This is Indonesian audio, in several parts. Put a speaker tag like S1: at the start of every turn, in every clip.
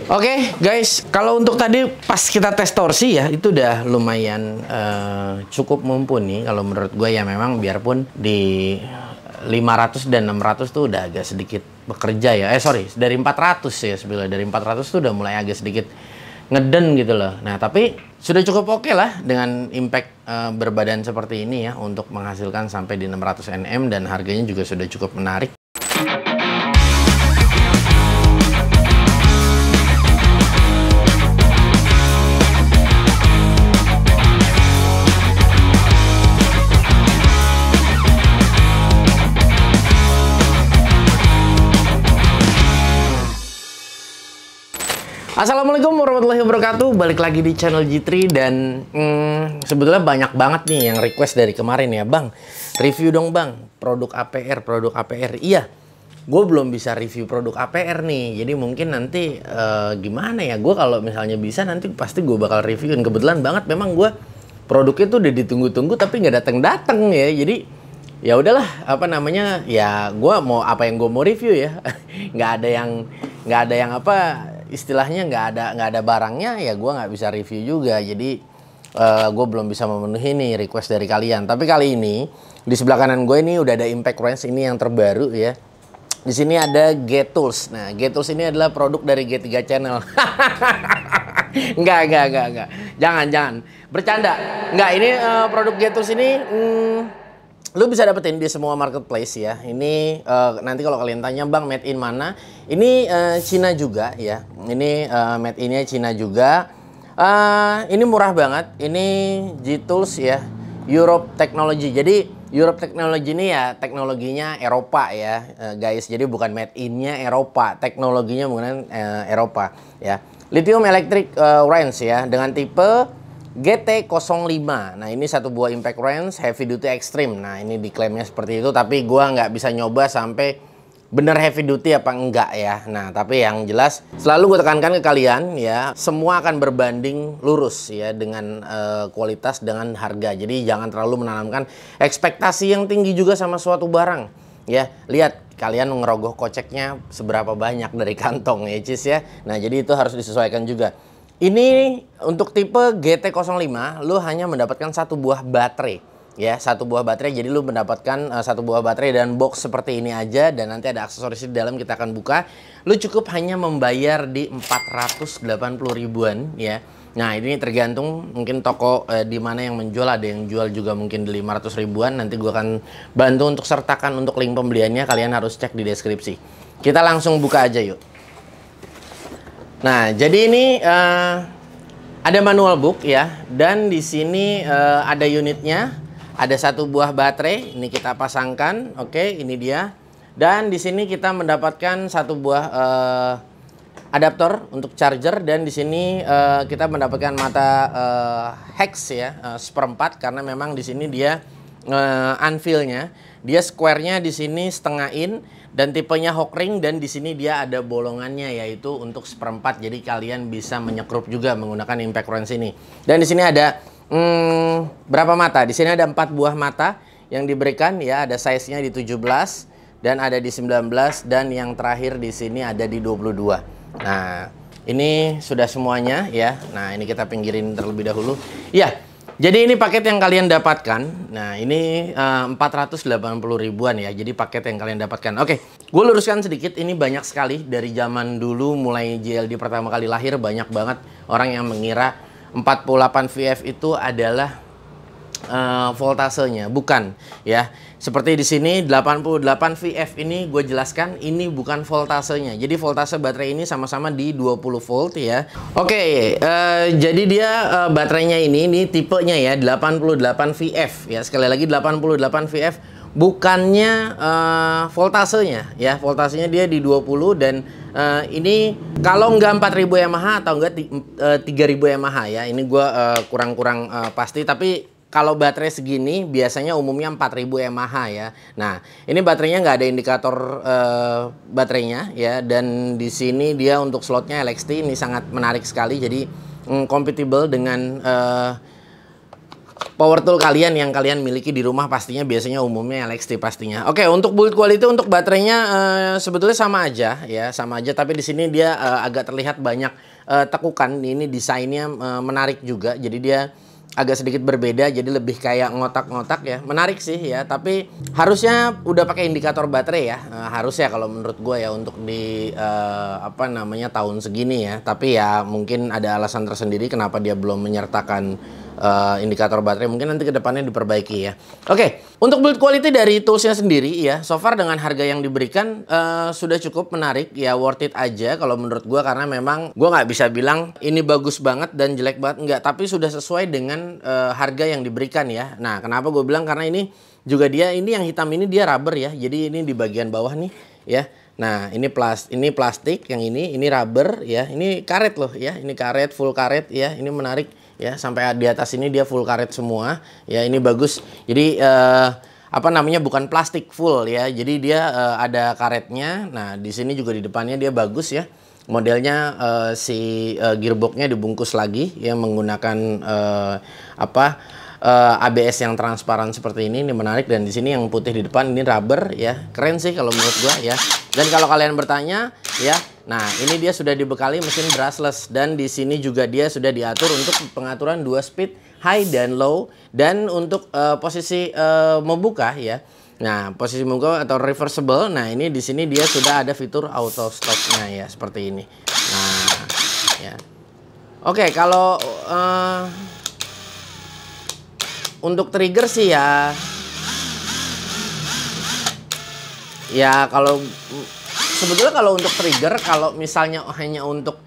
S1: Oke, guys, kalau untuk tadi pas kita tes torsi ya, itu udah lumayan cukup mumpuni kalau menurut gue ya. Memang biarpun di 500 dan 600 tuh udah agak sedikit bekerja ya. Sorry, dari 400 ya sebenarnya. Dari 400 tuh udah mulai agak sedikit ngeden gitu loh. Nah, tapi sudah cukup oke lah dengan impact berbadan seperti ini ya untuk menghasilkan sampai di 600 Nm dan harganya juga sudah cukup menarik. Assalamualaikum warahmatullahi wabarakatuh. Balik lagi di channel G3 dan sebetulnya banyak banget nih yang request dari kemarin ya, Bang. Review dong Bang, produk APR, produk APR. Iya, gue belum bisa review produk APR nih. Jadi mungkin nanti gimana ya? Gue kalau misalnya bisa nanti pasti gue bakal reviewin. Kebetulan banget memang gue produknya tuh udah ditunggu-tunggu tapi nggak dateng-dateng ya. Jadi ya udahlah, apa namanya ya, gue mau apa yang gue mau review ya. nggak ada yang apa istilahnya, nggak ada barangnya ya, gue nggak bisa review juga. Jadi gue belum bisa memenuhi nih request dari kalian. Tapi kali ini di sebelah kanan gue ini udah ada Impact Range, ini yang terbaru ya. Di sini ada G-Tools. Nah, G-Tools ini adalah produk dari G3 Channel. Enggak. Jangan. Bercanda. Enggak, ini produk G-Tools ini lu bisa dapetin di semua marketplace ya. Ini nanti kalau kalian tanya, Bang, made in mana? Ini Cina juga ya. Ini made innya Cina juga. Ini murah banget. Ini G-Tools ya, Europe Technology. Jadi Europe Technology ini ya teknologinya Eropa ya, guys. Jadi bukan made innya Eropa, teknologinya menggunakan Eropa ya. Lithium electric range ya, dengan tipe GT05. Nah, ini satu buah impact range heavy duty extreme. Nah, ini diklaimnya seperti itu, tapi gua nggak bisa nyoba sampai bener heavy duty apa enggak ya. Nah, tapi yang jelas selalu gue tekankan ke kalian ya, semua akan berbanding lurus ya dengan kualitas dengan harga. Jadi jangan terlalu menanamkan ekspektasi yang tinggi juga sama suatu barang ya. Lihat kalian ngerogoh koceknya seberapa banyak dari kantong ya, Cis ya. Nah, jadi itu harus disesuaikan juga. Ini untuk tipe GT05, lu hanya mendapatkan satu buah baterai ya, satu buah baterai. Jadi lu mendapatkan satu buah baterai dan box seperti ini aja, dan nanti ada aksesoris di dalam, kita akan buka. Lu cukup hanya membayar di 480 ribuan ya. Nah, ini tergantung mungkin toko di mana yang menjual, ada yang jual juga mungkin di 500 ribuan. Nanti gua akan bantu untuk sertakan untuk link pembeliannya, kalian harus cek di deskripsi. Kita langsung buka aja yuk. Nah, jadi ini ada manual book ya, dan di sini ada unitnya, ada satu buah baterai, ini kita pasangkan, oke, ini dia. Dan di sini kita mendapatkan satu buah adaptor untuk charger, dan di sini kita mendapatkan mata hex ya, seperempat, karena memang di sini dia anvilnya, dia square-nya di sini setengah in, dan tipenya hawk ring, dan di sini dia ada bolongannya yaitu untuk seperempat. Jadi kalian bisa menyekrup juga menggunakan impact range ini. Dan di sini ada berapa mata? Di sini ada 4 buah mata yang diberikan ya, ada size-nya di 17 dan ada di 19, dan yang terakhir di sini ada di 22. Nah, ini sudah semuanya ya. Nah, ini kita pinggirin terlebih dahulu. Ya. Jadi ini paket yang kalian dapatkan. Nah, ini 480 ribuan ya. Jadi paket yang kalian dapatkan. Oke, gue luruskan sedikit. Ini banyak sekali dari zaman dulu, mulai JLD pertama kali lahir, banyak banget orang yang mengira 48 VF itu adalah voltasenya. Bukan ya. Seperti di sini 88 VF ini gue jelaskan, ini bukan voltasenya. Jadi voltase baterai ini sama-sama di 20 volt ya. Oke, jadi dia baterainya ini tipenya ya 88 VF ya. Sekali lagi 88 VF, bukannya voltasenya ya. Voltasenya dia di 20, dan ini kalau nggak 4000 mAh atau enggak 3000 mAh ya. Ini gue kurang pasti, tapi kalau baterai segini biasanya umumnya 4000 mAh ya. Nah, ini baterainya nggak ada indikator baterainya ya, dan di sini dia untuk slotnya LXT, ini sangat menarik sekali. Jadi compatible dengan power tool kalian yang kalian miliki di rumah pastinya biasanya umumnya LXT pastinya. Oke, untuk build quality untuk baterainya sebetulnya sama aja ya, sama aja tapi di sini dia agak terlihat banyak tekukan. Ini desainnya menarik juga. Jadi dia agak sedikit berbeda, jadi lebih kayak ngotak-ngotak ya. Menarik sih ya, tapi harusnya udah pakai indikator baterai ya. Harusnya kalau menurut gue ya untuk di apa namanya tahun segini ya. Tapi ya mungkin ada alasan tersendiri kenapa dia belum menyertakan indikator baterai. Mungkin nanti kedepannya diperbaiki ya. Oke, untuk build quality dari toolsnya sendiri ya, so far dengan harga yang diberikan sudah cukup menarik ya, worth it aja kalau menurut gue, karena memang gue nggak bisa bilang ini bagus banget dan jelek banget, enggak, tapi sudah sesuai dengan harga yang diberikan ya. Nah, kenapa gue bilang, karena ini juga dia, ini yang hitam ini dia rubber ya, jadi ini di bagian bawah nih ya. Nah, ini plastik, yang ini rubber ya, ini karet loh ya, ini karet, full karet ya, ini menarik ya, sampai di atas ini dia full karet semua ya, ini bagus. Jadi apa namanya, bukan plastik full ya, jadi dia ada karetnya. Nah, di sini juga di depannya dia bagus ya. Modelnya si gearboxnya dibungkus lagi ya menggunakan ABS yang transparan seperti ini menarik. Dan di sini yang putih di depan ini rubber ya, keren sih kalau menurut gua ya. Dan kalau kalian bertanya ya, nah ini dia sudah dibekali mesin brushless, dan di sini juga dia sudah diatur untuk pengaturan 2 speed high dan low, dan untuk posisi membuka ya. Nah, posisi membuka atau reversible. Nah, ini di sini dia sudah ada fitur auto stopnya ya, seperti ini. Nah, ya. Oke, kalau untuk trigger sih ya, kalau sebetulnya kalau untuk trigger, kalau misalnya hanya untuk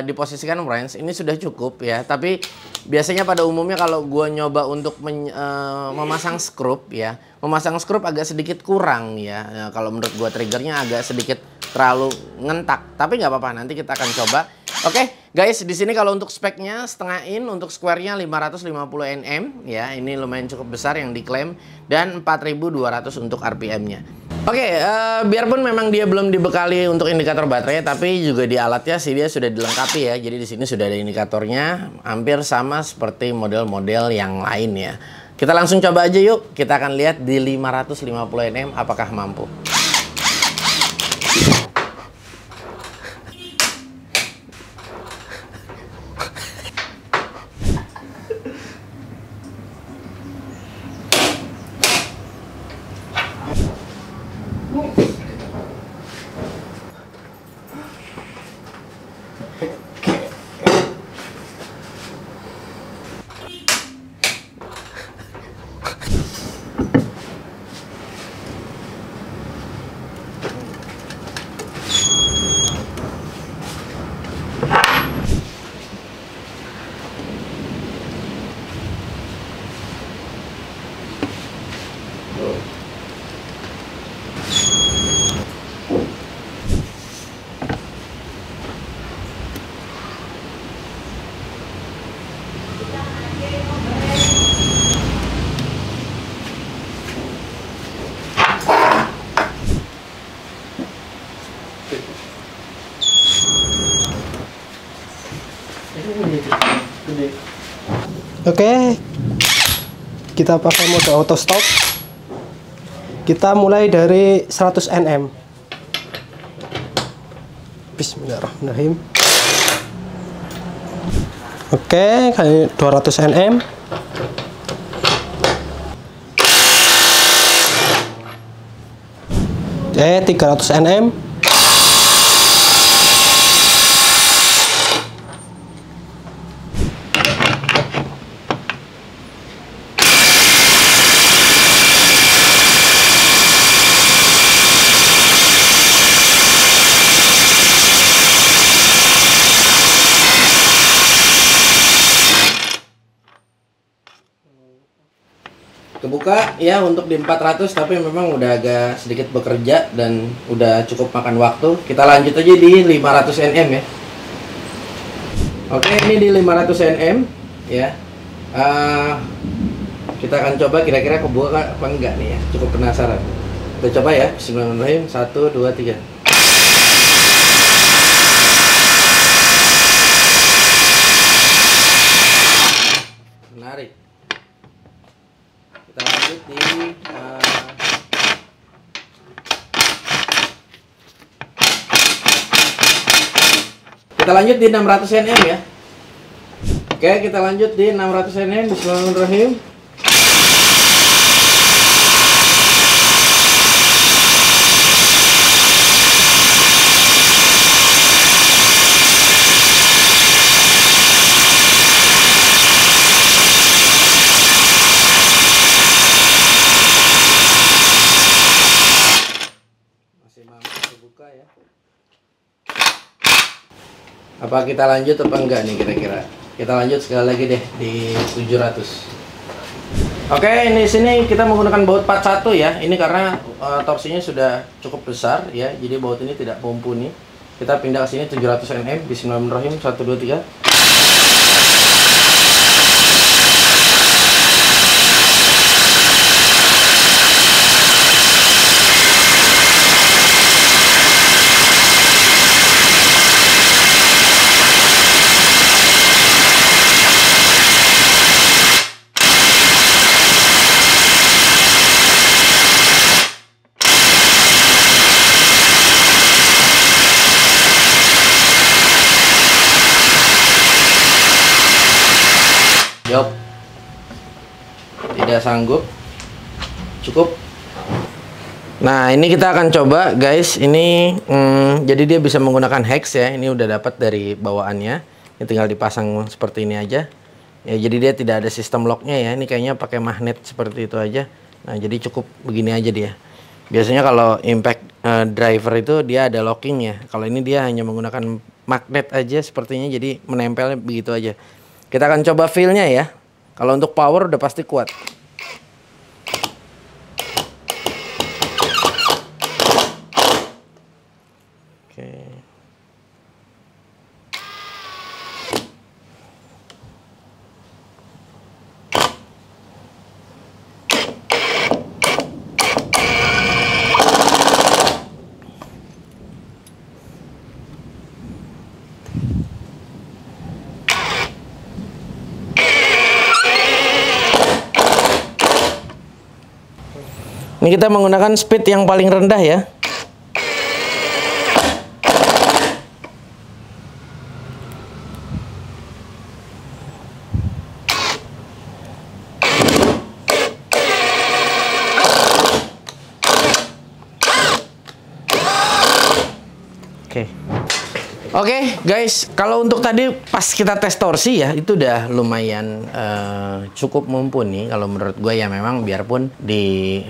S1: diposisikan range ini sudah cukup ya. Tapi biasanya pada umumnya kalau gua nyoba untuk memasang skrup ya, memasang skrup agak sedikit kurang ya. Nah, kalau menurut gua triggernya agak sedikit terlalu ngentak. Tapi nggak apa-apa, nanti kita akan coba. Oke, guys, di sini kalau untuk speknya setengah in, untuk square-nya 550 Nm ya. Ini lumayan cukup besar yang diklaim, dan 4200 untuk RPM-nya. Oke, biarpun memang dia belum dibekali untuk indikator baterai, tapi juga di alatnya sih dia sudah dilengkapi ya. Jadi di sini sudah ada indikatornya, hampir sama seperti model-model yang lain ya. Kita langsung coba aja yuk. Kita akan lihat di 550 Nm apakah mampu.
S2: Oke, kita pakai mode auto stop. Kita mulai dari 100 Nm. Bismillahirrahmanirrahim. Oke, kali 200 Nm. Oke, 300 Nm.
S1: Kebuka ya untuk di 400, tapi memang udah agak sedikit bekerja dan udah cukup makan waktu. Kita lanjut aja di 500 Nm ya. Oke, ini di 500 Nm ya. Kita akan coba kira-kira kebuka apa enggak nih ya. Cukup penasaran. Kita coba ya. Bismillahirrahmanirrahim. 1, 2, 3. Menarik. Kita lanjut di 600 Nm ya. Oke, kita lanjut di 600 Nm. Bismillahirrahmanirrahim. Apa kita lanjut apa enggak nih kira-kira? Kita lanjut sekali lagi deh di 700. Oke, ini sini kita menggunakan baut 41 ya. Ini karena torsinya sudah cukup besar ya. Jadi baut ini tidak mumpuni. Kita pindah ke sini 700 Nm. Bismillahirrahmanirrahim. 1 2 3. Yop, tidak sanggup, cukup. Nah, ini kita akan coba guys. Ini jadi dia bisa menggunakan hex ya. Ini udah dapat dari bawaannya. Ini tinggal dipasang seperti ini aja. Ya, jadi dia tidak ada sistem locknya ya. Ini kayaknya pakai magnet seperti itu aja. Nah, jadi cukup begini aja dia. Biasanya kalau impact driver itu dia ada lockingnya. Kalau ini dia hanya menggunakan magnet aja sepertinya. Jadi menempelnya begitu aja. Kita akan coba feel-nya ya. Kalau untuk power udah pasti kuat. Oke. Ini kita menggunakan speed yang paling rendah ya. Oke guys, kalau untuk tadi pas kita tes torsi ya, itu udah lumayan cukup mumpuni kalau menurut gue ya. Memang biarpun di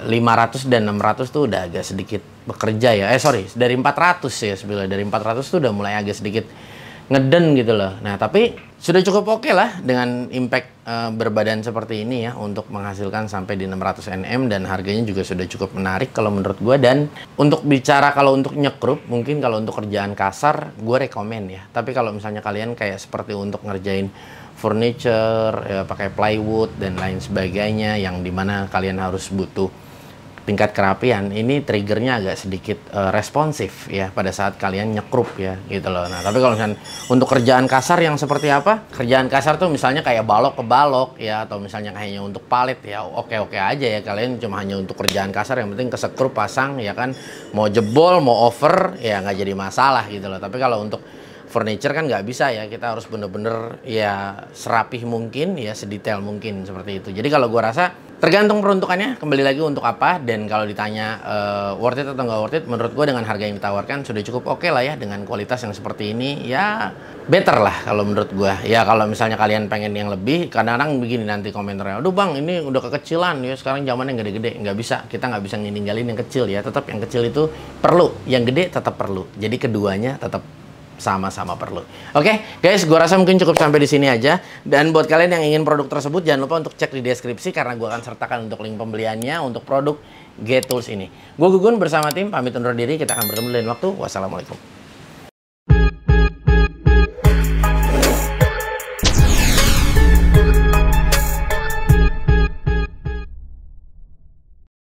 S1: 500 dan 600 tuh udah agak sedikit bekerja ya. Sorry, dari 400 ya sebenarnya. Dari 400 tuh udah mulai agak sedikit ngeden gitu loh. Nah, tapi sudah cukup oke lah dengan impact berbadan seperti ini ya untuk menghasilkan sampai di 600 Nm, dan harganya juga sudah cukup menarik kalau menurut gue. Dan untuk bicara kalau untuk nyekrup, mungkin kalau untuk kerjaan kasar gue rekomen ya. Tapi kalau misalnya kalian kayak seperti untuk ngerjain furniture ya, pakai plywood dan lain sebagainya yang dimana kalian harus butuh tingkat kerapian, ini triggernya agak sedikit responsif ya pada saat kalian nyekrup ya gitu loh. Nah, tapi kalau misalnya untuk kerjaan kasar yang seperti apa? Kerjaan kasar tuh misalnya kayak balok ke balok ya, atau misalnya hanya untuk palet ya, oke-oke aja ya. Kalian cuma hanya untuk kerjaan kasar, yang penting kesekrup pasang ya kan. Mau jebol, mau over ya nggak jadi masalah gitu loh. Tapi kalau untuk furniture kan nggak bisa ya, kita harus bener-bener ya serapih mungkin ya, sedetail mungkin seperti itu. Jadi kalau gua rasa tergantung peruntukannya, kembali lagi untuk apa. Dan kalau ditanya worth it atau nggak worth it, menurut gue dengan harga yang ditawarkan sudah cukup oke lah ya. Dengan kualitas yang seperti ini ya better lah kalau menurut gue ya. Kalau misalnya kalian pengen yang lebih, kadang-kadang begini nanti komentarnya, aduh bang ini udah kekecilan ya, sekarang zamannya yang gede-gede. Nggak bisa, kita nggak bisa ninggalin yang kecil ya. Tetap yang kecil itu perlu, yang gede tetap perlu. Jadi keduanya tetap sama-sama perlu. Oke, guys, gua rasa mungkin cukup sampai di sini aja. Dan buat kalian yang ingin produk tersebut, jangan lupa untuk cek di deskripsi karena gua akan sertakan untuk link pembeliannya untuk produk G-Tools ini. Gua Gugun bersama tim pamit undur diri. Kita akan bertemu di lain waktu. Wassalamualaikum.